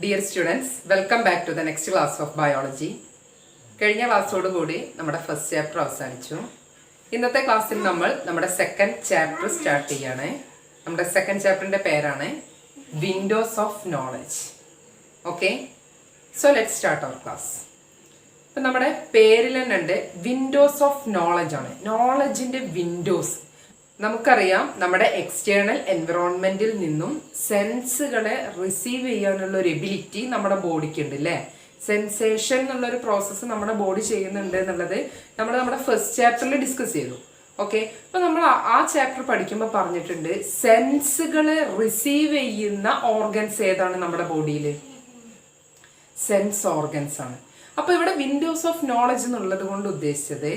Dear students, welcome back to the next class of biology. കഴിഞ്ഞ ക്ലാസ്സോട് കൂടി നമ്മുടെ first chapter അവസാനിച്ചു. ഇന്നത്തെ ക്ലാസ്സിൽ നമ്മൾ നമ്മുടെ സെക്കൻഡ് ചാപ്റ്റർ സ്റ്റാർട്ട് ചെയ്യാണ്. നമ്മുടെ സെക്കൻഡ് ചാപ്റ്ററിന്റെ പേരാണ് windows of knowledge. Okay, so let start our class. ഇപ്പം നമ്മുടെ പേരിൽ തന്നെ ഉണ്ട് വിൻഡോസ് ഓഫ് നോളജ് ആണ്. നോളജിന്റെ വിൻഡോസ് നമുക്കറിയാം, നമ്മുടെ എക്സ്റ്റേണൽ എൻവിറോൺമെന്റിൽ നിന്നും സെൻസുകളെ റിസീവ് ചെയ്യാനുള്ള ഒരു എബിലിറ്റി നമ്മുടെ ബോഡിക്ക് ഉണ്ട് അല്ലേ. സെൻസേഷൻ എന്നുള്ളൊരു പ്രോസസ്സ് നമ്മുടെ ബോഡി ചെയ്യുന്നുണ്ട് എന്നുള്ളത് നമ്മൾ നമ്മുടെ ഫസ്റ്റ് ചാപ്റ്ററിൽ ഡിസ്കസ് ചെയ്തു. ഓക്കെ, അപ്പൊ നമ്മൾ ആ ചാപ്റ്റർ പഠിക്കുമ്പോൾ പറഞ്ഞിട്ടുണ്ട് സെൻസുകളെ റിസീവ് ചെയ്യുന്ന ഓർഗൻസ് ഏതാണ് നമ്മുടെ ബോഡിയിൽ? സെൻസ് ഓർഗൻസ് ആണ്. അപ്പൊ ഇവിടെ വിൻഡോസ് ഓഫ് നോളജ് എന്നുള്ളത് കൊണ്ട് ഉദ്ദേശിച്ചത്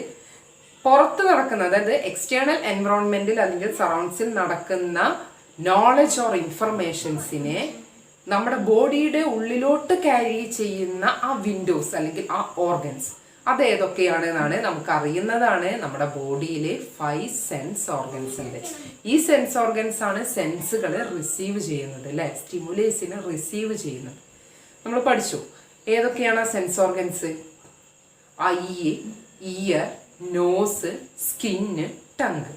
പുറത്ത് നടക്കുന്ന, അതായത് എക്സ്റ്റേണൽ എൻവിറോൺമെന്റിൽ അല്ലെങ്കിൽ സറൗണ്ട്സിൽ നടക്കുന്ന നോളജ് ഓർ ഇൻഫർമേഷൻസിനെ നമ്മുടെ ബോഡിയുടെ ഉള്ളിലോട്ട് ക്യാരി ചെയ്യുന്ന ആ വിൻഡോസ് അല്ലെങ്കിൽ ആ ഓർഗൻസ് അത് ഏതൊക്കെയാണെന്നാണ് നമുക്ക് അറിയുന്നതാണ്. നമ്മുടെ ബോഡിയിലെ 5 സെൻസ് ഓർഗൻസ് ഉണ്ട്. ഈ സെൻസ് ഓർഗൻസ് ആണ് സെൻസുകളെ റിസീവ് ചെയ്യുന്നത് അല്ലെ, സ്റ്റിമുലേസിനെ റിസീവ് ചെയ്യുന്നത്. നമ്മൾ പഠിച്ചു ഏതൊക്കെയാണ് sense organs: eye, ear, nose, skin, tongue.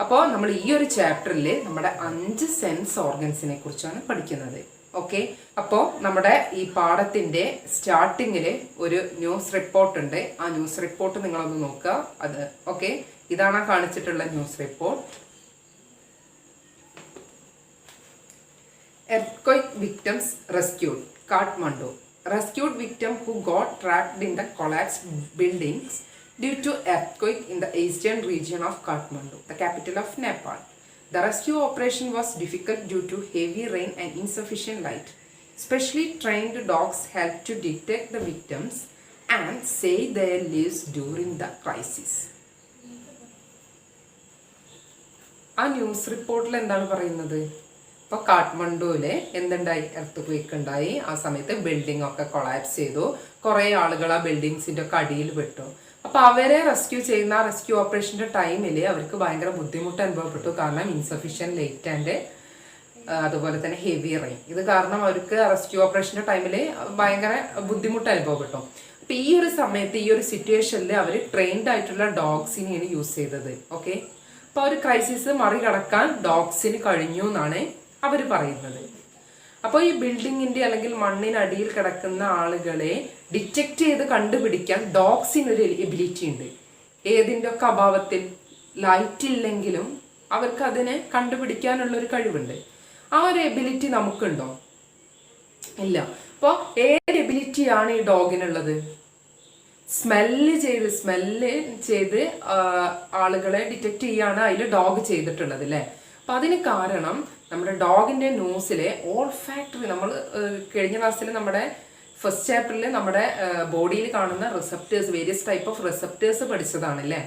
അപ്പോൾ നമ്മൾ ഈ ഒരു ചാപ്റ്ററിൽ നമ്മുടെ 5 സെൻസ് ഓർഗൻസിനെ കുറിച്ചാണ് പഠിക്കുന്നത്. ഓക്കെ, അപ്പോൾ നമ്മുടെ ഈ പാഠത്തിന്റെ സ്റ്റാർട്ടിങ്ങിൽ ഒരു ന്യൂസ് റിപ്പോർട്ട് ഉണ്ട്. ആ ന്യൂസ് റിപ്പോർട്ട് നിങ്ങളൊന്ന് നോക്കുക. അത് ഓക്കെ, ഇതാണ് കാണിച്ചിട്ടുള്ള news report. Earthquake victims rescued, Kathmandu. Rescued victim who got trapped in the collapsed buildings due to earthquake in the eastern region of Kathmandu, the capital of Nepal. The rescue operation was difficult due to heavy rain and insufficient light. Specially trained dogs helped to detect the victims and save their lives during the crisis. ആ news റിപ്പോർട്ടിൽ എന്താണ് പറയുന്നത്? ഇപ്പോൾ കാഠ്മണ്ഡുവില് എന്തുണ്ടായി? Earth ഉണ്ടായി. ആ സമയത്ത് building ഒക്കെ കൊളാപ്സ് ചെയ്തു. കുറേ ആളുകൾ ആ ബിൽഡിങ്സിന്റെ ഒക്കെ അടിയിൽ പെട്ടു. അപ്പൊ അവരെ റെസ്ക്യൂ ചെയ്യുന്ന റെസ്ക്യൂ ഓപ്പറേഷന്റെ ടൈമിൽ അവർക്ക് ഭയങ്കര ബുദ്ധിമുട്ട് അനുഭവപ്പെട്ടു. കാരണം ഇൻസഫിഷ്യന്റ് ലൈറ്റ് ആൻഡ് അതുപോലെ തന്നെ ഹെവി റെയിൻ. ഇത് കാരണം അവർക്ക് റെസ്ക്യൂ ഓപ്പറേഷന്റെ ടൈമിൽ ഭയങ്കര ബുദ്ധിമുട്ട് അനുഭവപ്പെട്ടു. അപ്പൊ ഈ ഒരു സമയത്ത്, ഈ ഒരു സിറ്റുവേഷനിൽ അവർ ട്രെയിൻഡ് ആയിട്ടുള്ള ഡോഗ്സിനെയാണ് യൂസ് ചെയ്തത്. ഓക്കെ, അപ്പൊ ഒരു ക്രൈസിസ് മറികടക്കാൻ ഡോഗ്സിന് കഴിഞ്ഞു എന്നാണ് അവർ പറയുന്നത്. അപ്പോൾ ഈ ബിൽഡിങ്ങിന്റെ അല്ലെങ്കിൽ മണ്ണിനടിയിൽ കിടക്കുന്ന ആളുകളെ ഡിറ്റക്ട് ചെയ്ത് കണ്ടുപിടിക്കാൻ ഡോഗ്സിനൊരു എബിലിറ്റി ഉണ്ട്. ഏതിൻ്റെ ഒക്കെ അഭാവത്തിൽ? ലൈറ്റ് ഇല്ലെങ്കിലും അവർക്ക് അതിനെ കണ്ടുപിടിക്കാനുള്ള ഒരു കഴിവുണ്ട്. ആ ഒരു എബിലിറ്റി നമുക്കുണ്ടോ? ഇല്ല. അപ്പോൾ ഏത് എബിലിറ്റിയാണ് ഈ ഡോഗിനുള്ളത്? സ്മെല്ല് ചെയ്ത് ആളുകളെ ഡിറ്റക്ട് ചെയ്യാണ് അതിൽ ഡോഗ് ചെയ്തിട്ടുള്ളത് അല്ലേ. അപ്പൊ അതിന് കാരണം നമ്മുടെ ഡോഗിന്റെ നോസിലെ ഓൾ ഫാക്ടറി, നമ്മൾ കഴിഞ്ഞ ക്ലാസ്സിൽ നമ്മുടെ ഫസ്റ്റ് ചാപ്റ്ററിൽ നമ്മുടെ ബോഡിയിൽ കാണുന്ന receptors, various type of receptors പഠിച്ചതാണ് അല്ലേ.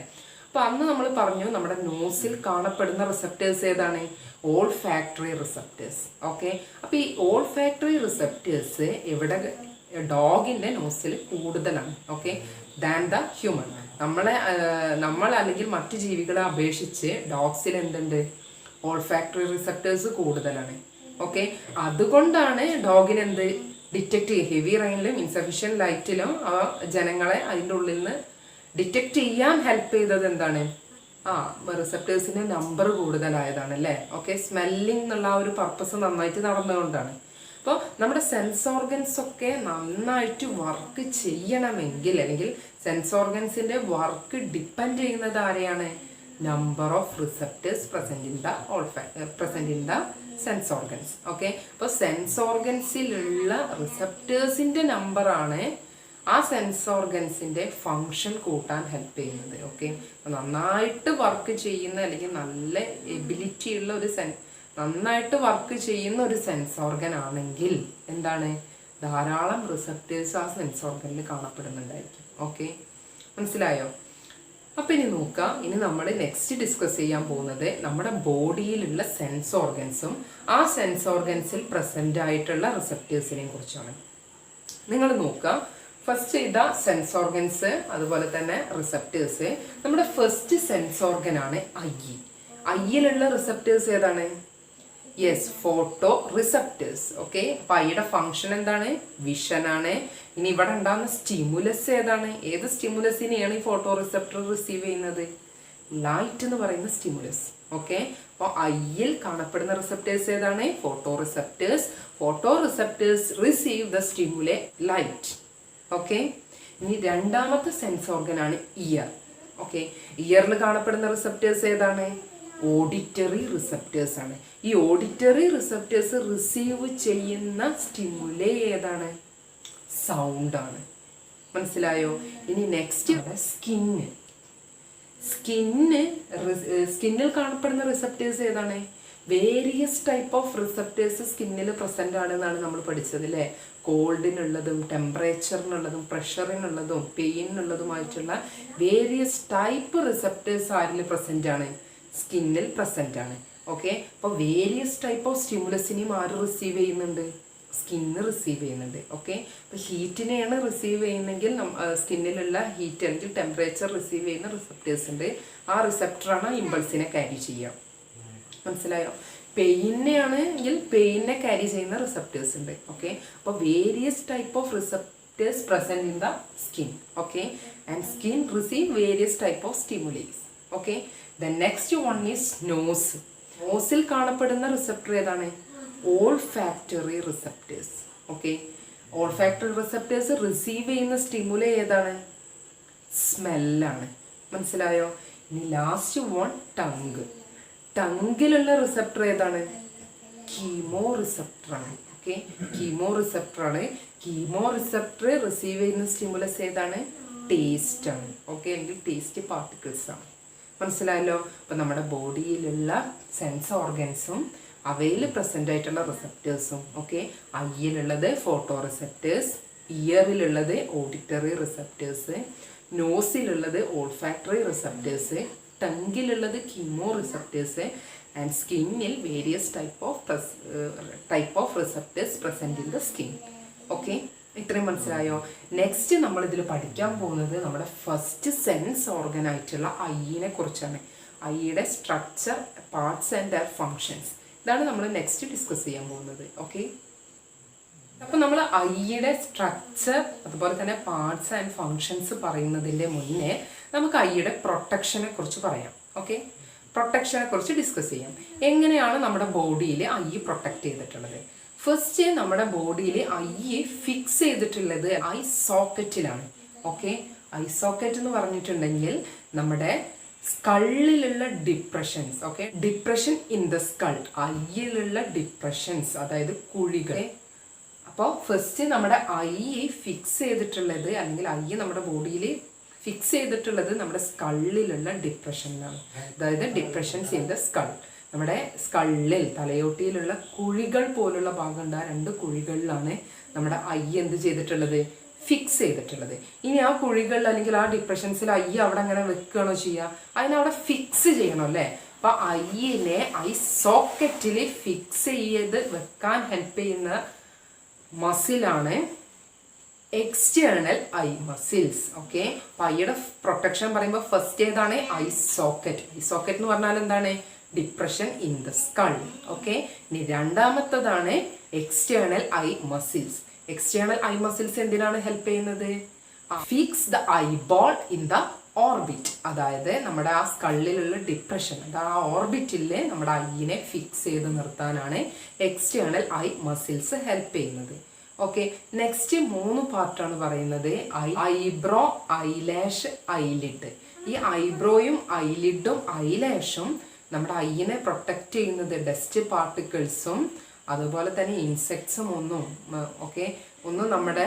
അപ്പൊ അന്ന് നമ്മൾ പറഞ്ഞു നമ്മുടെ നോസിൽ കാണപ്പെടുന്ന റിസപ്റ്റേഴ്സ് ഏതാണ്? All factory receptors. ഓക്കെ, അപ്പൊ ഈ ഓൾ ഫാക്ടറി റിസപ്റ്റേഴ്സ് എവിടെ? ഡോഗിന്റെ നോസിൽ കൂടുതലാണ്. Okay, than the human. നമ്മൾ അല്ലെങ്കിൽ മറ്റു ജീവികളെ അപേക്ഷിച്ച് ഡോഗ്സിൽ എന്തുണ്ട്? ഓൾ ഫാക്ടറി റിസപ്റ്റേഴ്സ് കൂടുതലാണ്. ഓക്കെ, അതുകൊണ്ടാണ് ഡോഗിന് എന്ത് ഡിറ്റക്ട് ചെയ്യും, ഹെവി റെയിനിലും ഇൻസഫിഷ്യന്റ് ലൈറ്റിലും ആ ജനങ്ങളെ അതിൻ്റെ ഉള്ളിൽ നിന്ന് ഡിറ്റക്ട് ചെയ്യാൻ ഹെൽപ്പ് ചെയ്തത് എന്താണ്? റിസപ്റ്റേഴ്സിന്റെ നമ്പർ കൂടുതലായതാണ് അല്ലേ. ഓക്കെ, സ്മെല്ലിംഗ് എന്നുള്ള ആ ഒരു പർപ്പസ് നന്നായിട്ട് നടന്നുകൊണ്ടാണ്. അപ്പോൾ നമ്മുടെ സെൻസ് ഓർഗൻസ് ഒക്കെ നന്നായിട്ട് വർക്ക് ചെയ്യണമെങ്കിൽ, അല്ലെങ്കിൽ സെൻസ് ഓർഗൻസിന്റെ വർക്ക് ഡിപ്പെൻഡ് ചെയ്യുന്നത് ആരെയാണ്? Number of receptors present in the sense organs. Okay, അപ്പോൾ സെൻസ് ഓർഗൻസിലുള്ള റിസപ്റ്റേഴ്സിന്റെ നമ്പറാണ് ആ സെൻസ് ഓർഗൻസിന്റെ ഫങ്ഷൻ കൂട്ടാൻ ഹെൽപ്പ് ചെയ്യുന്നത്. ഓക്കെ, നന്നായിട്ട് വർക്ക് ചെയ്യുന്ന അല്ലെങ്കിൽ നല്ല എബിലിറ്റി ഉള്ള ഒരു നന്നായിട്ട് വർക്ക് ചെയ്യുന്ന ഒരു സെൻസ് ഓർഗൻ ആണെങ്കിൽ എന്താണ്? ധാരാളം റിസപ്റ്റേഴ്സ് ആ സെൻസ് ഓർഗനിൽ കാണപ്പെടുന്നുണ്ടായിരിക്കും. ഓക്കെ, മനസ്സിലായോ? അപ്പൊ ഇനി നോക്കാം. ഇനി നമ്മൾ നെക്സ്റ്റ് ഡിസ്കസ് ചെയ്യാൻ പോകുന്നത് നമ്മുടെ ബോഡിയിലുള്ള സെൻസ് ഓർഗൻസും ആ സെൻസ് ഓർഗൻസിൽ പ്രസന്റ് ആയിട്ടുള്ള റിസപ്റ്റേഴ്സിനെയും കുറിച്ചാണ്. നിങ്ങൾ നോക്കാം, ഫസ്റ്റ് ചെയ്ത സെൻസ് ഓർഗൻസ് അതുപോലെ തന്നെ റിസപ്റ്റേഴ്സ്. നമ്മുടെ ഫസ്റ്റ് സെൻസ് ഓർഗൻ ആണ് ഐ. ഐയിലുള്ള റിസപ്റ്റേഴ്സ് ഏതാണ്? Yes, photo receptors. ഓക്കെ, അപ്പൊ ഐയുടെ ഫംഗ്ഷൻ എന്താണ്? വിഷൻ ആണ്. ഇനി ഇവിടെ ഉണ്ടാകുന്ന സ്റ്റിമുലസ് ഏതാണ്? ഏത് സ്റ്റിമുലസിനെയാണ് ഈ ഫോട്ടോ റിസപ്റ്റർ റിസീവ് ചെയ്യുന്നത്? ലൈറ്റ് എന്ന് പറയുന്ന സ്റ്റിമുലസ്. ഓക്കെ, അപ്പോൾ ഐയിൽ കാണപ്പെടുന്ന റിസപ്റ്റേഴ്സ് ഏതാണ്? Photo receptors. Photo receptors receive the stimuli light. Okay, ഇനി രണ്ടാമത്തെ സെൻസ് ഓർഗൻ ആണ് ഇയർ. ഓക്കെ, ഇയറിൽ കാണപ്പെടുന്ന റിസപ്റ്റേഴ്സ് ഏതാണ്? ഓഡിറ്ററി റിസപ്റ്റേഴ്സ് ആണ്. ഈ ഓഡിറ്ററി റിസപ്റ്റേഴ്സ് റിസീവ് ചെയ്യുന്ന സ്റ്റിമുലെ ഏതാണ്? സൗണ്ട് ആണ്. മനസ്സിലായോ? ഇനി നെക്സ്റ്റ് സ്കിന്ന്. സ്കിന്നിൽ കാണപ്പെടുന്ന റിസപ്റ്റേഴ്സ് ഏതാണ്? വേരിയസ് ടൈപ്പ് ഓഫ് റിസപ്റ്റേഴ്സ് സ്കിന്നിൽ പ്രസന്റ് ആണെന്നാണ് നമ്മൾ പഠിച്ചത് അല്ലേ? കോൾഡിനുള്ളതും ടെമ്പറേച്ചറിനുള്ളതും പ്രഷറിനുള്ളതും പെയിനുള്ളതുമായിട്ടുള്ള വേരിയസ് ടൈപ്പ് റിസപ്റ്റേഴ്സ് ആരിൽ പ്രസന്റ് ആണ്? സ്കിന്നിൽ പ്രസന്റ് ആണ്. ഓക്കെ, അപ്പോൾ വേരിയസ് ടൈപ്പ് ഓഫ് സ്റ്റിമുലസിനെയും ആര് റിസീവ് ചെയ്യുന്നുണ്ട്? സ്കിന്ന് റിസീവ് ചെയ്യുന്നുണ്ട്. ഓക്കെ, അപ്പോൾ ഹീറ്റിനെയാണ് റിസീവ് ചെയ്യുന്നെങ്കിൽ സ്കിന്നിലുള്ള ഹീറ്റ് അല്ലെങ്കിൽ ടെമ്പറേച്ചർ റിസീവ് ചെയ്യുന്ന റിസപ്റ്റേഴ്സ് ഉണ്ട്. ആ റിസപ്റ്ററാണ് ഇമ്പൾസിനെ ക്യാരി ചെയ്യുക. മനസ്സിലായോ? പെയിനെയാണെങ്കിൽ പെയിനെ ക്യാരി ചെയ്യുന്ന റിസപ്റ്റേഴ്സ് ഉണ്ട്. ഓക്കെ, അപ്പോൾ various type of receptors present in the skin. Okay, and skin receive various type of stimulus. Okay, the next one is nose. നോസിൽ കാണപ്പെടുന്ന റിസപ്റ്റർ ഏതാണ്? Olfactory receptors. Okay, olfactory receptors receive ചെയ്യുന്ന stimuli ഏതാണ്? സ്മെല്ലാണ്. മനസ്സിലായോ? ഇനി last one tongue. ടങ്ങിലുള്ള receptor ഏതാണ്? കീമോ റിസപ്റ്റർ ആണ്. ഓക്കെ, കീമോ റിസപ്റ്റർ ആണ്. കീമോ റിസപ്റ്റർ റിസീവ് ചെയ്യുന്ന സ്റ്റിമുലസ് ഏതാണ്? ടേസ്റ്റ് ആണ്. ഓക്കെ, അല്ലെങ്കിൽ ടേസ്റ്റ് പാർട്ടിക്കിൾസ് ആണ്. മനസ്സിലായല്ലോ? അപ്പം നമ്മുടെ ബോഡിയിലുള്ള സെൻസ് ഓർഗൻസും അവയിൽ പ്രസൻ്റ് ആയിട്ടുള്ള റിസപ്റ്റേഴ്സും. ഓക്കെ, ഐയിലുള്ളത് ഫോട്ടോ റിസപ്റ്റേഴ്സ്, ഇയറിലുള്ളത് ഓഡിറ്ററി റിസപ്റ്റേഴ്സ്, നോസിലുള്ളത് ഓൾഫാക്ടറി റിസപ്റ്റേഴ്സ്, ടങ്കിലുള്ളത് കീമോ റിസപ്റ്റേഴ്സ് ആൻഡ് സ്കിന്നിൽ various type of receptors present in the skin. Okay, ഇത്രയും മനസ്സിലായോ? നെക്സ്റ്റ് നമ്മൾ ഇതിൽ പഠിക്കാൻ പോകുന്നത് നമ്മുടെ ഫസ്റ്റ് സെൻസ് ഓർഗൻ ആയിട്ടുള്ള ഐയിനെ കുറിച്ചാണ്. ഐയുടെ structure, parts and there functions. ഇതാണ് നമ്മൾ നെക്സ്റ്റ് ഡിസ്കസ് ചെയ്യാൻ പോകുന്നത്. ഓക്കെ, അപ്പം നമ്മൾ ഐയുടെ സ്ട്രക്ചർ അതുപോലെ തന്നെ പാർട്സ് ആൻഡ് ഫങ്ഷൻസ് പറയുന്നതിൻ്റെ മുന്നേ നമുക്ക് ഐയുടെ പ്രൊട്ടക്ഷനെ കുറിച്ച് പറയാം. ഓക്കെ, പ്രൊട്ടക്ഷനെ കുറിച്ച് ഡിസ്കസ് ചെയ്യാം. എങ്ങനെയാണ് നമ്മുടെ ബോഡിയിൽ ഐ പ്രൊട്ടക്റ്റ് ചെയ്തിട്ടുള്ളത്? ഫസ്റ്റ് നമ്മുടെ ബോഡിയിൽ ഐ ഫിക്സ് ചെയ്തിട്ടുള്ളത് ഐ സോക്കറ്റിലാണ്. ഓക്കെ, ഐ സോക്കറ്റ് എന്ന് പറഞ്ഞിട്ടുണ്ടെങ്കിൽ നമ്മുടെ സ്കള്ളിലുള്ള depressions. Okay, depression in the skull, ഐയിലുള്ള ഡിപ്രഷൻസ്, അതായത് കുഴികൾ. അപ്പോൾ ഫസ്റ്റ് നമ്മുടെ ഐ ഫിക്സ് ചെയ്തിട്ടുള്ളത് അല്ലെങ്കിൽ ഐ നമ്മുടെ ബോഡിയിൽ ഫിക്സ് ചെയ്തിട്ടുള്ളത് നമ്മുടെ സ്കള്ളിലുള്ള ഡിപ്രഷനിലാണ്. അതായത് ഡിപ്രഷൻസ് ഇൻ ദ സ്കൾ. നമ്മുടെ സ്കള്ളിൽ തലയോട്ടിയിലുള്ള കുഴികൾ പോലുള്ള ഭാഗമുണ്ട്. ആ രണ്ട് കുഴികളിലാണ് നമ്മുടെ ഐ എന്ത് ചെയ്തിട്ടുള്ളത്? ഫിക്സ് ചെയ്തിട്ടുള്ളത്. ഇനി ആ കുഴികളിൽ അല്ലെങ്കിൽ ആ ഡിപ്രഷൻസിൽ ഐ അവിടെ അങ്ങനെ വെക്കുകയാണോ ചെയ്യുക? അതിനവിടെ ഫിക്സ് ചെയ്യണം അല്ലേ? അപ്പം ഐയിനെ ഐ സോക്കറ്റിൽ ഫിക്സ് ചെയ്ത് വെക്കാൻ ഹെൽപ്പ് ചെയ്യുന്ന മസിലാണ് എക്സ്റ്റേണൽ ഐ മസിൽസ്. ഓക്കെ, അപ്പം ഐയുടെ പ്രൊട്ടക്ഷൻ പറയുമ്പോൾ ഫസ്റ്റ് ഏതാണ്? I socket. ഐ സോക്കറ്റ് എന്ന് പറഞ്ഞാൽ എന്താണ്? Depression in the skull. Okay, ഇനി രണ്ടാമത്തതാണ് external eye muscles. External eye muscles എന്തിനാണ് ഹെൽപ്പ് ചെയ്യുന്നത്? Fix the eyeball in the orbit. അതായത് നമ്മുടെ ആ സ്കള്ളിലുള്ള ഡിപ്രഷൻ, അത് ആ ഓർബിറ്റിൽ നമ്മുടെ ഐയിനെ ഫിക്സ് ചെയ്ത് നിർത്താനാണ് എക്സ്റ്റേണൽ ഐ മസിൽസ് ഹെൽപ്പ് ചെയ്യുന്നത്. ഓക്കെ, നെക്സ്റ്റ് 3 പാർട്ടാണ് പറയുന്നത്. Eyebrow, eyelash, eyelid. ഈ ഐബ്രോയും ഐലിഡും ഐലാഷും നമ്മുടെ ഐയിനെ പ്രൊട്ടക്റ്റ് ചെയ്യുന്നത് ഡസ്റ്റ് പാർട്ടിക്കിൾസും അതുപോലെ തന്നെ ഇൻസെക്ട്സും ഒന്നും നമ്മുടെ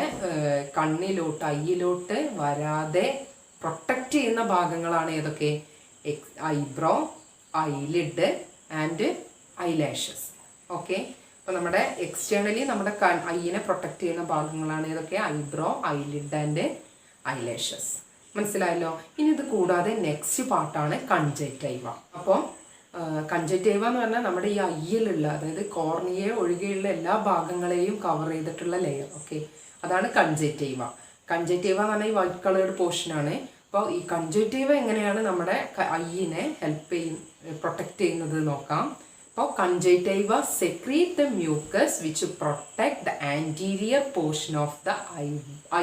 കണ്ണിലോട്ട് ഐയിലോട്ട് വരാതെ പ്രൊട്ടക്റ്റ് ചെയ്യുന്ന ഭാഗങ്ങളാണ് ഏതൊക്കെ? Eyebrow, eyelid and eyelashes. Okay, അപ്പോൾ നമ്മുടെ എക്സ്റ്റേണലി നമ്മുടെ ഐയിനെ പ്രൊട്ടക്റ്റ് ചെയ്യുന്ന ഭാഗങ്ങളാണ് ഏതൊക്കെ? Eyebrow, eyelid and eyelashes. മനസ്സിലായല്ലോ? ഇനി ഇത് കൂടാതെ നെക്സ്റ്റ് പാർട്ടാണ് കൺജക്റ്റൈവ. അപ്പോൾ കൺജക്റ്റൈവ എന്ന് പറഞ്ഞാൽ നമ്മുടെ ഈ ഐയിലുള്ള, അതായത് കോർണിയെ ഒഴികെയുള്ള എല്ലാ ഭാഗങ്ങളെയും കവർ ചെയ്തിട്ടുള്ള ലെയർ. ഓക്കെ, അതാണ് കൺജക്റ്റൈവ. കൺജക്റ്റൈവ എന്ന് പറഞ്ഞാൽ ഈ വൈറ്റ് കളേർഡ് പോർഷനാണ്. അപ്പോൾ ഈ കൺജക്റ്റൈവ എങ്ങനെയാണ് നമ്മുടെ ഐയിനെ പ്രൊട്ടക്റ്റ് ചെയ്യുന്നത് നോക്കാം. അപ്പോൾ conjunctiva secrete the mucus which protect the anterior portion of the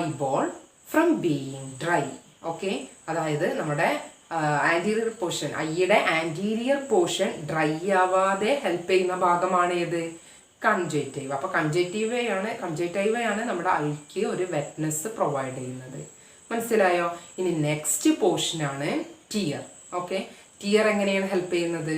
eyeball from being dry. Okay, അതായത് നമ്മുടെ ആൻറ്റീരിയർ പോർഷൻ, ഐയുടെ ആൻറ്റീരിയർ പോർഷൻ ഡ്രൈ ആവാതെ ഹെൽപ്പ് ചെയ്യുന്ന ഭാഗമാണ് ഏത്? കൺജക്റ്റൈവ. അപ്പോൾ കൺജക്റ്റൈവയാണ് നമ്മുടെ ഐക്ക് ഒരു വെറ്റ്നെസ് പ്രൊവൈഡ് ചെയ്യുന്നത്. മനസ്സിലായോ? ഇനി നെക്സ്റ്റ് പോർഷനാണ് ടിയർ. ഓക്കെ, ടിയർ എങ്ങനെയാണ് ഹെൽപ്പ് ചെയ്യുന്നത്?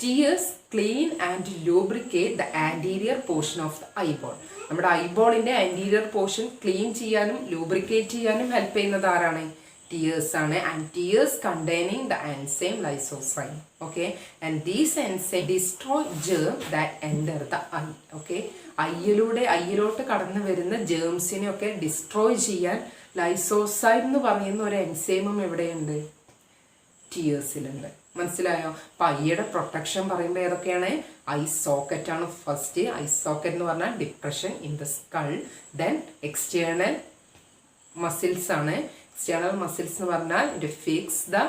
Tears clean and lubricate the anterior portion of the eyeball. നമ്മുടെ ഐബോളിന്റെ ആൻറ്റീരിയർ പോർഷൻ ക്ലീൻ ചെയ്യാനും ലൂബ്രിക്കേറ്റ് ചെയ്യാനും ഹെൽപ്പ് ചെയ്യുന്നത് ആരാണ്? ടിയേഴ്സ് ആണ്. And tears containing the enzyme lysozyme. Okay, and these enzyme destroy germ that enter the eye. Okay, ഐയിലോട്ട് കടന്നു വരുന്ന ജേംസിനെ ഒക്കെ ഡിസ്ട്രോയ് ചെയ്യാൻ ലൈസോസൈം എന്ന് പറയുന്ന ഒരു എൻസൈമും എവിടെയുണ്ട്? ടിയേഴ്സിലുണ്ട്. മനസ്സിലായോ? അപ്പം ഐയുടെ പ്രൊട്ടക്ഷൻ പറയുമ്പോൾ ഏതൊക്കെയാണ്? ഐ സോക്കറ്റ് ആണ് ഫസ്റ്റ്. ഐ സോക്കറ്റ് എന്ന് പറഞ്ഞാൽ depression in the skull. Then external muscles ആണ്. എക്സ്റ്റേണൽ മസിൽസ് എന്ന് പറഞ്ഞാൽ it fix the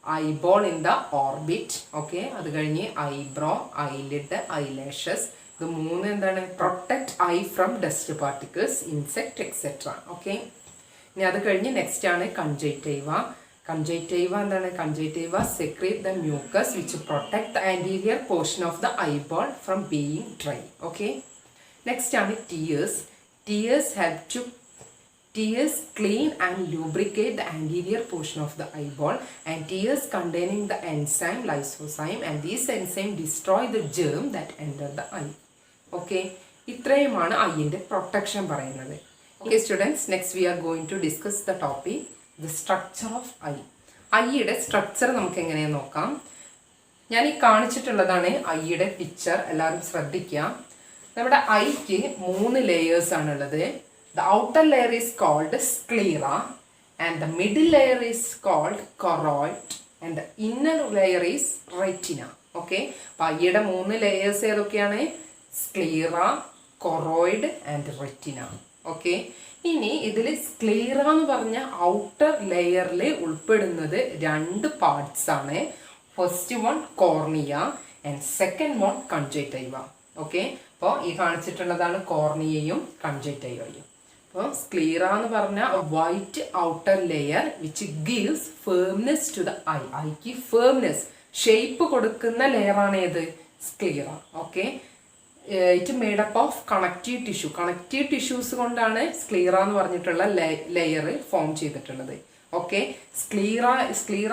eyeball in the orbit. Okay, അത് കഴിഞ്ഞ് ഐബ്രോ, ഐലിഡ്, ഐലാഷസ്. ഇത് മൂന്ന് എന്താണ്? Protect I from dust particles, insect etcetera. Okay, ഇനി അത് കഴിഞ്ഞ് നെക്സ്റ്റ് ആണ് കൺജക്റ്റൈവ. കൺജക്റ്റൈവ എന്താണ്? Conjunctiva secrete the mucus which protect the anterior portion of the eyeball from being dry. Okay, next ആണ് tears. Tears clean and lubricate the anterior portion of the eyeball, and tears containing the enzyme lysozyme, and these enzyme destroy the germ that enter the eye. Okay, ഇത്രയുമാണ് ഐൻ്റെ protection പറയുന്നത്. Okay students, next we are going to discuss the topic the structure of eye. ഐയുടെ structure നമുക്ക് എങ്ങനെയാണെന്ന് നോക്കാം. ഞാൻ ഈ കാണിച്ചിട്ടുള്ളതാണ് ഐയുടെ picture. എല്ലാവരും ശ്രദ്ധിക്കുക. നമ്മുടെ ഐക്ക് 3 ലേയേഴ്സ് ആണുള്ളത്. The outer layer is called sclera, and the middle layer is called choroid, and the inner layer is retina. Okay, അപ്പോൾ ഐയുടെ 3 ലേയേഴ്സ് ഏതൊക്കെയാണ്? Sclera, choroid and retina. Okay, ഇനി ഇതിൽ സ്ക്ലീറ എന്ന് പറഞ്ഞ ഔട്ടർ ലെയറിൽ ഉൾപ്പെടുന്നത് 2 പാർട്സ് ആണ്. First one cornea and second one conjunctiva. Okay, അപ്പോൾ ഈ കാണിച്ചിട്ടുള്ളതാണ് കോർണിയയും കൺജക്റ്റൈവയും. അപ്പോൾ സ്ക്ലീറ എന്ന് പറഞ്ഞ white outer layer which gives firmness to the eye. ഐക്ക് ഫേംനെസ്, ഷേപ്പ് കൊടുക്കുന്ന ലെയറാണ് ഏത്? Sclera. Okay, it made up of connective tissue. Connective tissues കൊണ്ടാണ് സ്ക്ലീറ എന്ന് പറഞ്ഞിട്ടുള്ള ലെയർ ഫോം ചെയ്തിട്ടുള്ളത്. ഓക്കെ, സ്ക്ലീറ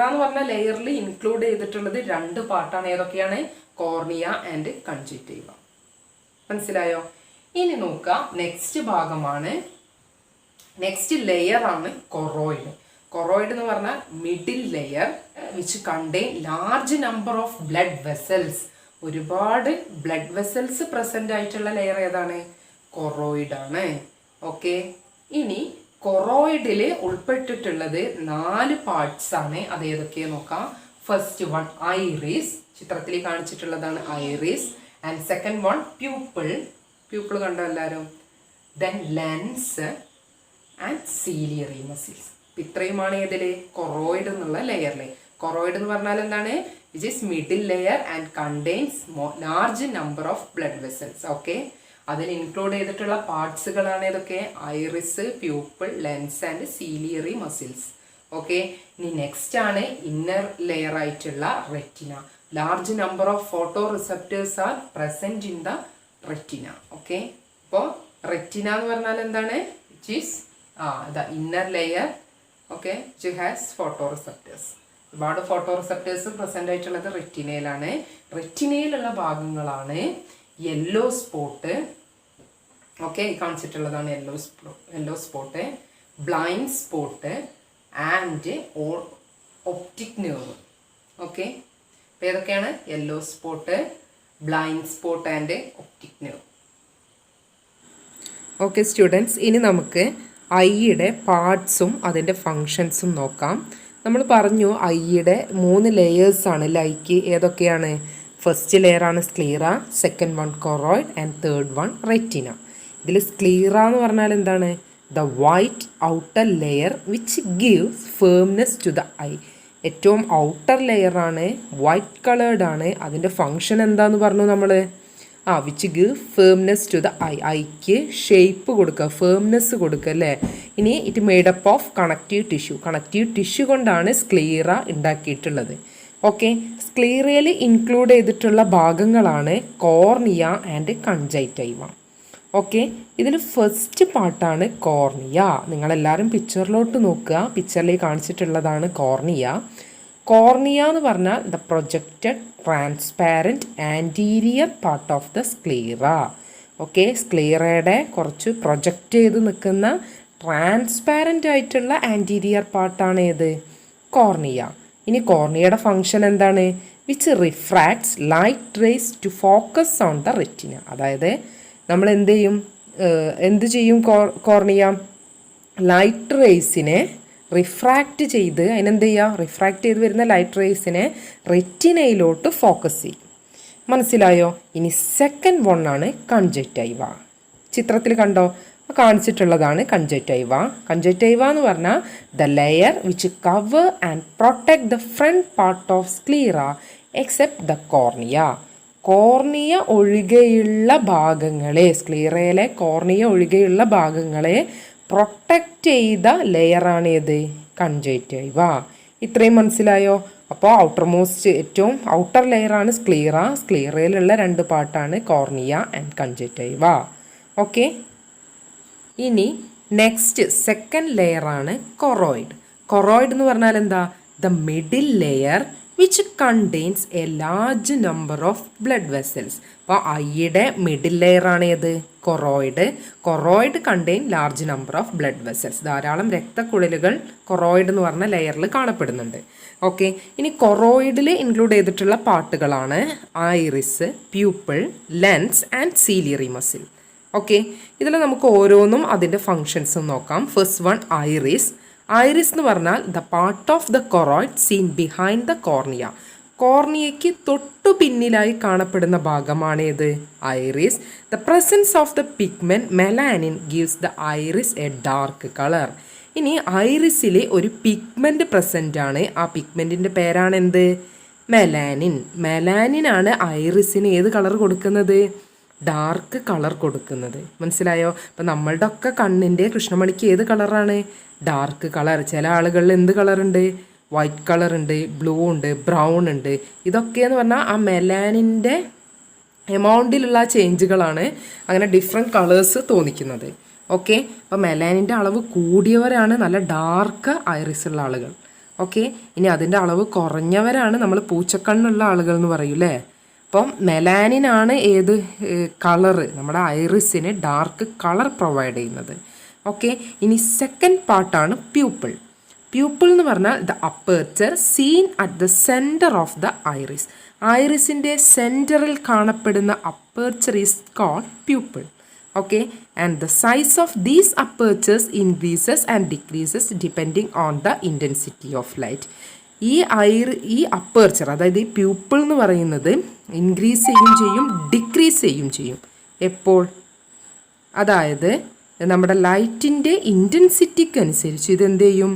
എന്ന് പറഞ്ഞ ലെയറിൽ ഇൻക്ലൂഡ് ചെയ്തിട്ടുള്ളത് 2 പാർട്ടാണ്. ഏതൊക്കെയാണ്? Cornea and conjunctiva. മനസ്സിലായോ? ഇനി നോക്കുക, നെക്സ്റ്റ് ഭാഗമാണ്, നെക്സ്റ്റ് ലെയർ ആണ് കൊറോയിഡ്. കൊറോയിഡ് എന്ന് പറഞ്ഞാൽ middle layer which contain large number of blood vessels. ഒരുപാട് ബ്ലഡ് വെസൽസ് പ്രസന്റ് ആയിട്ടുള്ള ലെയർ ഏതാണ്? കൊറോയിഡ് ആണ്. ഓക്കെ, ഇനി കൊറോയിഡിൽ ഉൾപ്പെട്ടിട്ടുള്ളത് 4 പാർട്സ് ആണ്. അത് ഏതൊക്കെയാ നോക്കാം. ഫസ്റ്റ് വൺ ഐറിസ്, ചിത്രത്തിൽ കാണിച്ചിട്ടുള്ളതാണ് iris. And second one pupil. Pupil കണ്ടോ എല്ലാവരും? Then lens and ciliary muscles. ഇത്രയുമാണ് ഏതിൽ? കൊറോയിഡ് എന്നുള്ള ലെയറിൽ. കൊറോയിഡ് എന്ന് പറഞ്ഞാൽ എന്താണ്? Which is middle layer and contains large number of blood vessels. Okay, അതിൽ ഇൻക്ലൂഡ് ചെയ്തിട്ടുള്ള പാർട്സുകളാണ് ഏതൊക്കെ? Iris, pupil, lens and ciliary muscles. Okay, ഇനി നെക്സ്റ്റ് ആണ് ഇന്നർ ലെയർ ആയിട്ടുള്ള retina. Large number of photoreceptors are present in the retina. Okay, അപ്പോൾ retina എന്ന് പറഞ്ഞാൽ എന്താണ്? Which is the inner layer. Okay, which has photoreceptors. ഒരുപാട് photoreceptors present ആയിട്ടുള്ളത് റെറ്റിനയിലാണ്. റെറ്റിനയിലുള്ള ഭാഗങ്ങളാണ് യെല്ലോ സ്പോട്ട്. ഓക്കെ, കാണിച്ചിട്ടുള്ളതാണ് yellow spot, blind spot and optic nerve. Okay, അപ്പോൾ ഏതൊക്കെയാണ്? Yellow spot, blind spot and optic nerve. Okay students, ഇനി നമുക്ക് ഐയുടെ പാർട്സും അതിൻ്റെ ഫങ്ഷൻസും നോക്കാം. നമ്മൾ പറഞ്ഞു ഐയുടെ 3 ലെയേഴ്സാണ് ഐക്ക്. ഏതൊക്കെയാണ്? ഫസ്റ്റ് ലെയറാണ് sclera, second one choroid and third one retina. ഇതിൽ സ്ക്ലീറ എന്ന് പറഞ്ഞാൽ എന്താണ്? The white outer layer which gives firmness to the eye. ഏറ്റവും ഔട്ടർ ലെയറാണ്, വൈറ്റ് കളേർഡ് ആണ്. അതിൻ്റെ ഫങ്ഷൻ എന്താന്ന് പറഞ്ഞു നമ്മൾ? Which give firmness to the ഐക്ക് ഷേപ്പ് കൊടുക്കുക, ഫേംനെസ് കൊടുക്കുക അല്ലേ. ഇനി it made up of connective tissue കൊണ്ടാണ് സ്ക്ലീറ ഉണ്ടാക്കിയിട്ടുള്ളത്. ഓക്കെ, സ്ക്ലീറയിൽ ഇൻക്ലൂഡ് ചെയ്തിട്ടുള്ള ഭാഗങ്ങളാണ് കോർണിയ ആൻഡ് കൺജൈറ്റൈവ. ഓക്കെ, ഇതിൽ ഫസ്റ്റ് പാർട്ടാണ് കോർണിയ. നിങ്ങളെല്ലാവരും പിക്ചറിലോട്ട് നോക്കുക, പിക്ചറിൽ കാണിച്ചിട്ടുള്ളതാണ് കോർണിയ. കോർണിയ എന്ന് പറഞ്ഞാൽ the projected transparent anterior part of the sclera. Okay, സ്ക്ലീറയുടെ കുറച്ച് പ്രൊജക്റ്റ് ചെയ്ത് നിൽക്കുന്ന ട്രാൻസ്പാരൻ്റ് ആയിട്ടുള്ള ആൻറ്റീരിയർ പാർട്ടാണ് ഏത്? കോർണിയ. ഇനി കോർണിയയുടെ ഫങ്ഷൻ എന്താണ്? Which refracts light rays to focus on the retina. അതായത് നമ്മൾ എന്ത് ചെയ്യും കോർണിയ? ലൈറ്റ് റേസിനെ റിഫ്രാക്റ്റ് ചെയ്ത് റിഫ്രാക്റ്റ് ചെയ്ത് വരുന്ന ലൈറ്റ് റേസിനെ റെറ്റിനയിലോട്ട് ഫോക്കസ് ചെയ്യും. മനസ്സിലായോ? ഇനി സെക്കൻഡ് വൺ ആണ് കൺജക്റ്റൈവ. ചിത്രത്തിൽ കണ്ടോ? കാണിച്ചിട്ടുള്ളതാണ് കൺജക്റ്റൈവ. കൺജക്റ്റൈവ എന്ന് പറഞ്ഞാൽ the layer which cover and protect the front part of sclera except the cornea. Cornea ഒഴികെയുള്ള ഭാഗങ്ങളെ, സ്ക്ലീറയിലെ കോർണിയ ഒഴികെയുള്ള ഭാഗങ്ങളെ പ്രൊട്ടക്റ്റ് ചെയ്ത ലെയറാണ് ഏത്? കൺജക്റ്റൈവ. ഇത്രയും മനസ്സിലായോ? അപ്പോൾ ഏറ്റവും ഔട്ടർ ലെയറാണ് സ്ക്ലീറ. സ്ക്ലീറയിലുള്ള രണ്ട് പാർട്ടാണ് കോർണിയ ആൻഡ് കൺജക്റ്റൈവ. ഓക്കെ, ഇനി നെക്സ്റ്റ് സെക്കൻഡ് ലെയറാണ് കൊറോയിഡ്. കൊറോയിഡ് എന്ന് പറഞ്ഞാൽ എന്താ? The middle layer which contains A large number of blood vessels. അപ്പോൾ ഐയുടെ മിഡിൽ ലെയറാണ് ഏത്? Choroid contain large number of blood vessels. ധാരാളം രക്തക്കുഴലുകൾ കൊറോയിഡ് എന്ന് പറഞ്ഞ ലെയറിൽ കാണപ്പെടുന്നുണ്ട്. ഓക്കെ, ഇനി കൊറോയിഡിൽ ഇൻക്ലൂഡ് ചെയ്തിട്ടുള്ള പാർട്ടുകളാണ് iris, pupil, lens and ciliary muscle. Okay, ഇതിൽ നമുക്ക് ഓരോന്നും അതിൻ്റെ ഫങ്ഷൻസും നോക്കാം. First one iris. ഐറിസ് എന്ന് പറഞ്ഞാൽ the part of the choroid seen behind the cornea. കോർണിയയ്ക്ക് തൊട്ടു പിന്നിലായി കാണപ്പെടുന്ന ഭാഗമാണ് ഏത്? Iris. The presence of the pigment melanin gives the iris a dark colour. ഇനി ഐറിസിൽ ഒരു പിഗ്മെന്റ് പ്രസന്റ് ആണ്. ആ പിഗ്മെന്റിന്റെ പേരാണ് എന്ത്? മെലാനിൻ. മെലാനിനാണ് ഐറിസിന് ഏത് കളർ കൊടുക്കുന്നത്? ഡാർക്ക് കളർ കൊടുക്കുന്നത്. മനസ്സിലായോ? അപ്പം നമ്മളുടെ ഒക്കെ കണ്ണിൻ്റെ കൃഷ്ണമണിക്ക് ഏത് കളറാണ്? Dark colour. ചില ആളുകളിൽ എന്ത് കളറുണ്ട്? വൈറ്റ് കളറുണ്ട്, ബ്ലൂ ഉണ്ട്, ബ്രൗൺ ഉണ്ട്. ഇതൊക്കെയെന്ന് പറഞ്ഞാൽ ആ മെലാനിൻ്റെ എമൗണ്ടിലുള്ള ചേഞ്ചുകളാണ് അങ്ങനെ ഡിഫറെൻറ്റ് കളേഴ്സ് തോന്നിക്കുന്നത്. ഓക്കെ, അപ്പോൾ മെലാനിൻ്റെ അളവ് കൂടിയവരാണ് നല്ല ഡാർക്ക് ഐറിസ് ഉള്ള ആളുകൾ. ഓക്കെ, ഇനി അതിൻ്റെ അളവ് കുറഞ്ഞവരാണ് നമ്മൾ പൂച്ചക്കണ്ണുള്ള ആളുകൾ എന്ന് പറയും അല്ലേ. അപ്പം മെലാനിനാണ് ഏത് കളറ്? നമ്മുടെ ഐറിസിന് ഡാർക്ക് കളർ പ്രൊവൈഡ് ചെയ്യുന്നത്. ഓക്കെ, ഇനി സെക്കൻഡ് പാർട്ടാണ് പ്യൂപ്പിൾ. പ്യൂപ്പിൾ എന്ന് പറഞ്ഞാൽ the aperture seen at the centre of the iris. ഐറിസിൻ്റെ സെൻറ്ററിൽ കാണപ്പെടുന്ന aperture is called pupil. Okay, and the size of these apertures increases and decreases depending on the intensity of light. ഈ aperture, അതായത് ഈ pupil എന്ന് പറയുന്നത് increase ചെയ്യുകയും ചെയ്യും, ഡിക്രീസ് ചെയ്യുകയും ചെയ്യും. എപ്പോൾ? അതായത് നമ്മുടെ ലൈറ്റിൻ്റെ ഇൻറ്റൻസിറ്റിക്ക് അനുസരിച്ച് ഇതെന്ത് ചെയ്യും?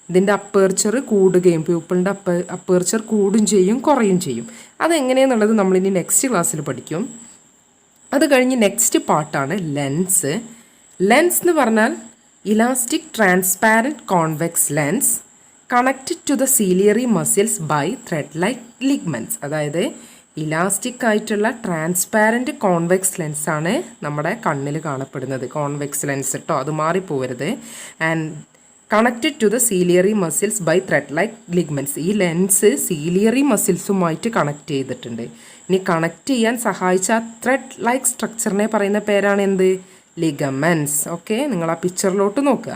ഇതിൻ്റെ അപ്പേർച്ചർ കൂടുകയും പ്യൂപ്പിളിൻ്റെ അപ്പേർച്ചർ കൂടുകയും ചെയ്യും, കുറയും ചെയ്യും. അതെങ്ങനെയാണെന്നുള്ളത് നമ്മളിനി നെക്സ്റ്റ് ക്ലാസ്സിൽ പഠിക്കും. അത് കഴിഞ്ഞ് നെക്സ്റ്റ് പാർട്ടാണ് ലെൻസ്. ലെൻസ് എന്ന് പറഞ്ഞാൽ elastic transparent convex lens connected to the ciliary muscles by thread like ligaments. അതായത് ഇലാസ്റ്റിക് ആയിട്ടുള്ള ട്രാൻസ്പാരൻറ്റ് കോൺവെക്സ് ലെൻസാണ് നമ്മുടെ കണ്ണിൽ കാണപ്പെടുന്നത്. കോൺവെക്സ് ലെൻസ് കേട്ടോ, അത് മാറിപ്പോവരുത്. And connected to the ciliary muscles by thread like ligaments. ഈ ലെൻസ് സീലിയറി മസിൽസുമായിട്ട് കണക്ട് ചെയ്തിട്ടുണ്ട്. ഇനി കണക്ട് ചെയ്യാൻ സഹായിച്ച ത്രെഡ് ലൈക്ക് സ്ട്രക്ചറിനെ പറയുന്ന പേരാണ് എന്ത്? ലിഗമെൻറ്റ്സ്. ഓക്കെ, നിങ്ങൾ ആ പിക്ചറിലോട്ട് നോക്കുക.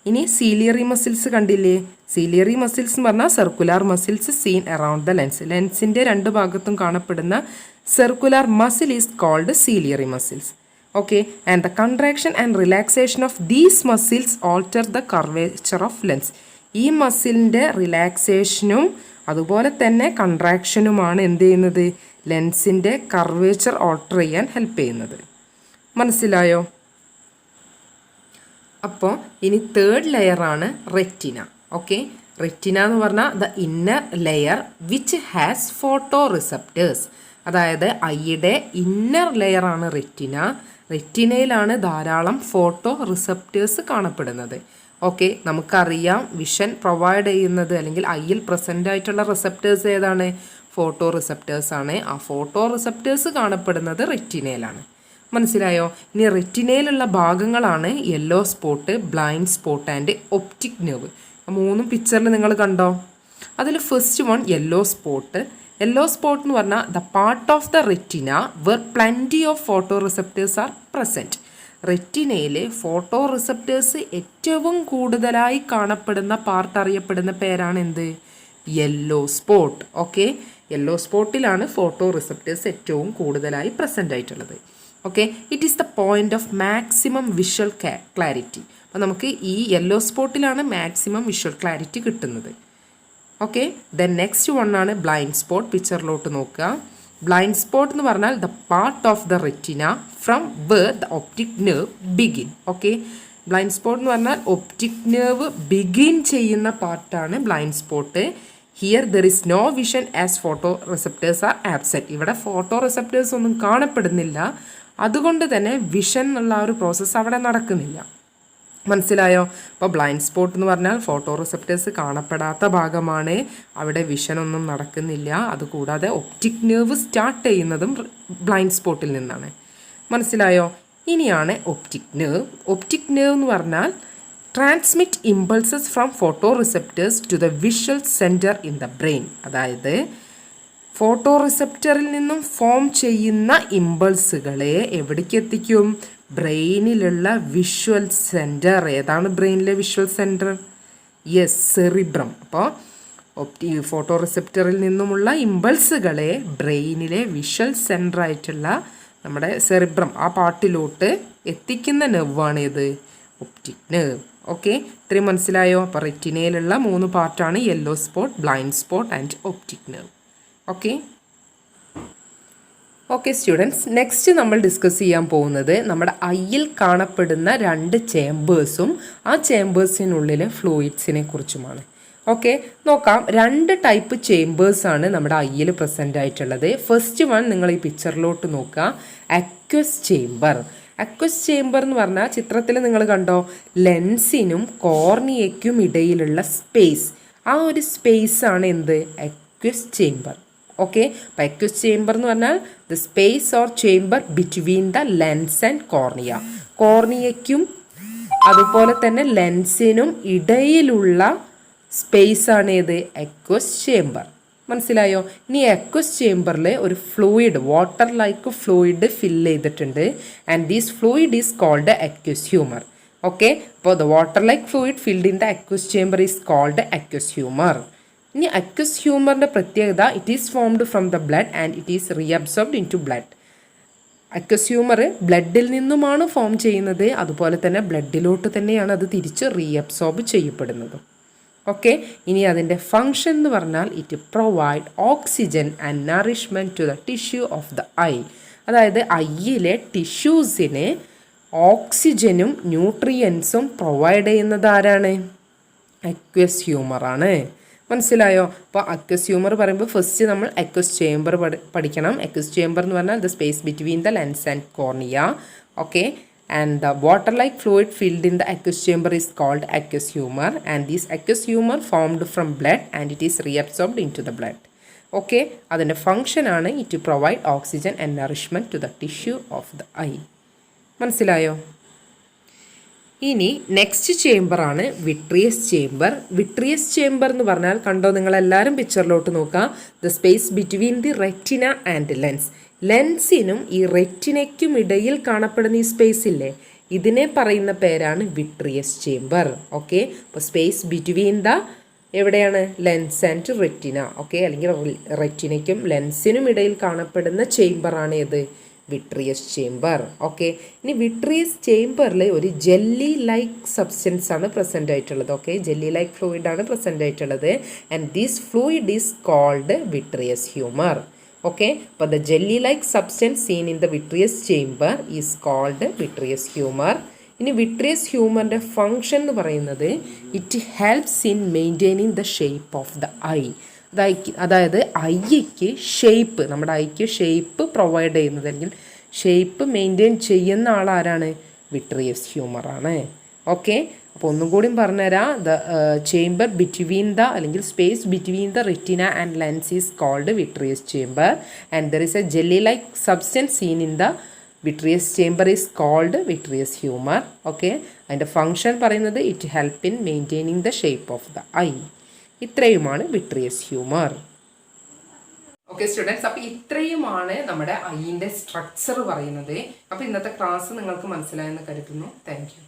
ഇനി സീലിയറി മസിൽസ് കണ്ടില്ലേ? സീലിയറി മസിൽസ് എന്ന് പറഞ്ഞാൽ circular muscles seen around the lens. ലെൻസിൻ്റെ രണ്ട് ഭാഗത്തും കാണപ്പെടുന്ന circular muscle is called ciliary muscles. Okay, and the contraction and relaxation of these muscles alter the curvature of lens. ഈ മസിലിൻ്റെ റിലാക്സേഷനും അതുപോലെ തന്നെ കൺട്രാക്ഷനുമാണ് എന്ത് ചെയ്യുന്നത്? ലെൻസിൻ്റെ കർവേച്ചർ ഓൾട്ടർ ചെയ്യാൻ ഹെൽപ്പ് ചെയ്യുന്നത്. മനസ്സിലായോ? അപ്പോൾ ഇനി തേർഡ് ലെയറാണ് റെറ്റിന. ഓക്കെ, റെറ്റിന എന്ന് പറഞ്ഞാൽ the inner layer which has photo receptors. അതായത് ഐയുടെ ഇന്നർ ലെയറാണ് റെറ്റിന. റെറ്റിനയിലാണ് ധാരാളം ഫോട്ടോ റിസപ്റ്റേഴ്സ് കാണപ്പെടുന്നത്. ഓക്കെ, നമുക്കറിയാം വിഷൻ പ്രൊവൈഡ് ചെയ്യുന്നത് അല്ലെങ്കിൽ ഐയിൽ പ്രസൻ്റ് ആയിട്ടുള്ള റിസപ്റ്റേഴ്സ് ഏതാണ്? ഫോട്ടോ റിസപ്റ്റേഴ്സ് ആണ്. ആ ഫോട്ടോ റിസപ്റ്റേഴ്സ് കാണപ്പെടുന്നത് റെറ്റിനയിലാണ്. മനസ്സിലായോ? ഇനി റെറ്റിനയിലുള്ള ഭാഗങ്ങളാണ് yellow spot, blind spot and optic nerve. മൂന്നും പിക്ചറിൽ നിങ്ങൾ കണ്ടോ? അതിൽ first one yellow spot. Yellow spot എന്ന് പറഞ്ഞാൽ the part of the retina where plenty of photo receptors are present. റെറ്റിനയിലെ ഫോട്ടോ റിസപ്റ്റേഴ്സ് ഏറ്റവും കൂടുതലായി കാണപ്പെടുന്ന പാർട്ട് അറിയപ്പെടുന്ന പേരാണ് എന്ത്? Yellow spot. ഓക്കെ, യെല്ലോ സ്പോട്ടിലാണ് ഫോട്ടോ റിസപ്റ്റേഴ്സ് ഏറ്റവും കൂടുതലായി പ്രസൻ്റ് ആയിട്ടുള്ളത്. Okay, it is the point of maximum visual clarity. അപ്പോൾ നമുക്ക് ഈ യെല്ലോ സ്പോട്ടിലാണ് മാക്സിമം വിഷ്വൽ ക്ലാരിറ്റി കിട്ടുന്നത്. ഓക്കെ, ദെൻ നെക്സ്റ്റ് വൺ ആണ് ബ്ലൈൻഡ് സ്പോട്ട്. പിക്ചറിലോട്ട് നോക്കുക. ബ്ലൈൻഡ് സ്പോട്ട് എന്ന് പറഞ്ഞാൽ the part of the retina from where the optic nerve begin. Okay, blind spot എന്ന് പറഞ്ഞാൽ ഒപ്റ്റിക് നെർവ് ബിഗിൻ ചെയ്യുന്ന പാർട്ടാണ് blind spot. Here there is no vision as photo receptors are absent. ഇവിടെ photo receptors ഒന്നും കാണപ്പെടുന്നില്ല, അതുകൊണ്ട് തന്നെ vision എന്നുള്ള ഒരു പ്രോസസ്സ് അവിടെ നടക്കുന്നില്ല. മനസ്സിലായോ? അപ്പോൾ ബ്ലൈൻഡ് സ്പോട്ട് എന്ന് പറഞ്ഞാൽ ഫോട്ടോ റിസപ്റ്റേഴ്സ് കാണപ്പെടാത്ത ഭാഗമാണ്, അവിടെ വിഷനൊന്നും നടക്കുന്നില്ല. അതുകൂടാതെ ഒപ്റ്റിക് നെർവ് സ്റ്റാർട്ട് ചെയ്യുന്നതും ബ്ലൈൻഡ് സ്പോട്ടിൽ നിന്നാണ്. മനസ്സിലായോ? ഇനിയാണ് ഒപ്റ്റിക് നെർവ്. ഒപ്റ്റിക് നെർവ് എന്ന് പറഞ്ഞാൽ transmit impulses from photo receptors to the visual centre in the brain. അതായത് ഫോട്ടോ റിസപ്റ്ററിൽ നിന്നും ഫോം ചെയ്യുന്ന ഇമ്പൾസുകളെ എവിടേക്ക് എത്തിക്കും? ബ്രെയിനിലുള്ള വിഷ്വൽ സെൻറ്റർ. ഏതാണ് ബ്രെയിനിലെ വിഷ്വൽ സെൻറ്റർ? Yes, cerebrum. അപ്പോൾ ഫോട്ടോ റിസപ്റ്ററിൽ നിന്നുമുള്ള ഇമ്പൾസുകളെ ബ്രെയിനിലെ വിഷ്വൽ സെൻറ്റർ ആയിട്ടുള്ള നമ്മുടെ സെറിബ്രം, ആ പാർട്ടിലോട്ട് എത്തിക്കുന്ന നെർവാണ് ഇത്? Optic nerve. ഓക്കെ, ഇത്രയും മനസ്സിലായോ? അപ്പോൾ റെറ്റിനയിലുള്ള 3 പാർട്ടാണ് yellow spot, blind spot and optic nerve. Okay okay students, next നമ്മൾ ഡിസ്കസ് ചെയ്യാൻ പോകുന്നത് നമ്മുടെ ഐയിൽ കാണപ്പെടുന്ന 2 ചേമ്പേഴ്സും ആ ചേമ്പേഴ്സിനുള്ളിലെ ഫ്ലൂയിഡ്സിനെ കുറിച്ചുമാണ്. ഓക്കെ, നോക്കാം. 2 ടൈപ്പ് ചേമ്പേഴ്സാണ് നമ്മുടെ ഐയിൽ പ്രസൻ്റ് ആയിട്ടുള്ളത്. ഫസ്റ്റ് വൺ നിങ്ങൾ ഈ പിക്ചറിലോട്ട് നോക്കുക, അക്വസ് ചേമ്പർ. അക്വസ് ചേമ്പർ എന്ന് പറഞ്ഞാൽ ചിത്രത്തിൽ നിങ്ങൾ കണ്ടോ, ലെൻസിനും കോർണിയയ്ക്കും ഇടയിലുള്ള സ്പേസ്. ആ ഒരു സ്പേസ് ആണ് എന്ത്? Aqueous chamber. ഓക്കെ, അപ്പോൾ അക്വസ് ചേമ്പർ എന്ന് പറഞ്ഞാൽ the space or chamber between the lens and cornea. കോർണിയയ്ക്കും അതുപോലെ തന്നെ ലെൻസിനും ഇടയിലുള്ള സ്പേസ് ആണ് ഏത്? Aqueous chamber. മനസ്സിലായോ? ഇനി അക്വസ് ചേമ്പറിൽ ഒരു fluid, water like fluid fill ചെയ്തിട്ടുണ്ട്. And these fluid is called aqueous humour. Okay, അപ്പോൾ the water like fluid filled in the aqueous chamber is called aqueous humour. ഇനി അക്വസ് ഹ്യൂമറിൻ്റെ പ്രത്യേകത, it is formed from the blood and it is reabsorbed in to blood. Aqueous humour ബ്ലഡിൽ നിന്നുമാണ് form ചെയ്യുന്നത്, അതുപോലെ തന്നെ ബ്ലഡിലോട്ട് തന്നെയാണ് അത് തിരിച്ച് റീഅബ്സോർബ് ചെയ്യപ്പെടുന്നത്. ഓക്കെ, ഇനി അതിൻ്റെ ഫങ്ഷൻ എന്ന് പറഞ്ഞാൽ it provide oxygen and nourishment to the tissue of the eye. അതായത് ഐയിലെ ടിഷ്യൂസിന് ഓക്സിജനും ന്യൂട്രിയൻസും പ്രൊവൈഡ് ചെയ്യുന്നത് ആരാണ്? അക്വസ് ഹ്യൂമറാണ്. മനസ്സിലായോ? അപ്പോൾ അക്വസ് ഹ്യൂമർ പറയുമ്പോൾ ഫസ്റ്റ് നമ്മൾ അക്വസ് ചേമ്പർ പഠിക്കണം. അക്വസ് ചേമ്പർ എന്ന് പറഞ്ഞാൽ the space between the lens and cornea. Okay, and the water like fluid filled in the aqueous chamber is called aqueous humor, and this aqueous humor formed from blood and it is reabsorbed into the blood. Okay, അതിൻ്റെ function ആണ് it provide oxygen and nourishment to the tissue of the eye. മനസ്സിലായോ? ഇനി next ചേമ്പറാണ് vitreous chamber. Vitreous chamber എന്ന് പറഞ്ഞാൽ കണ്ടോ, നിങ്ങളെല്ലാവരും പിക്ചറിലോട്ട് നോക്കുക. The space between the retina and lens. ലെൻസിനും ഈ റെറ്റിനയ്ക്കും ഇടയിൽ കാണപ്പെടുന്ന ഈ സ്പേസ് ഇല്ലേ, ഇതിനെ പറയുന്ന പേരാണ് വിട്രിയസ് ചേമ്പർ. ഓക്കെ, അപ്പോൾ സ്പേസ് ബിറ്റ്വീൻ ദ എവിടെയാണ്? Lens and retina. ഓക്കെ, അല്ലെങ്കിൽ റെറ്റിനയ്ക്കും ലെൻസിനും ഇടയിൽ കാണപ്പെടുന്ന ചേമ്പറാണ് ഏത്? Vitreous chamber. ഓക്കെ, ഇനി വിട്രിയസ് ചേമ്പറിൽ ഒരു ജെല്ലി ലൈക്ക് സബ്സ്റ്റൻസ് ആണ് പ്രസൻ്റ് ആയിട്ടുള്ളത്. ഓക്കെ, ജെല്ലി ലൈക്ക് ഫ്ലൂയിഡ് ആണ് പ്രസൻ്റ് ആയിട്ടുള്ളത്. And this fluid is called vitreous humour. Okay, but the jelly like substance seen in the vitreous chamber is called vitreous humor. ഇനി vitreous ഹ്യൂമറിൻ്റെ function എന്ന് പറയുന്നത് it helps in maintaining the shape of the eye. അതായത് ഐക്ക് shape, നമ്മുടെ ഐക്ക് shape provide ചെയ്യുന്നത് അല്ലെങ്കിൽ shape maintain ചെയ്യുന്ന ആളാരാണ്? വിട്രിയസ് ഹ്യൂമറാണ്. ഓക്കെ, അപ്പോൾ ഒന്നും കൂടി പറഞ്ഞുതരാം. ദ ചേംബർ ബിറ്റ്വീൻ ദ അല്ലെങ്കിൽ space between the retina and lens is called vitreous chamber and there is a jelly like substance seen in the vitreous chamber is called vitreous humour. Okay, അതിൻ്റെ function പറയുന്നത് it help in maintaining the shape of the eye. ഇത്രയുമാണ് vitreous humour. Okay students, അപ്പോൾ ഇത്രയുമാണ് നമ്മുടെ ഐൻ്റെ structure പറയുന്നത്. അപ്പോൾ ഇന്നത്തെ class നിങ്ങൾക്ക് മനസ്സിലായെന്ന് കരുതുന്നു. Thank you.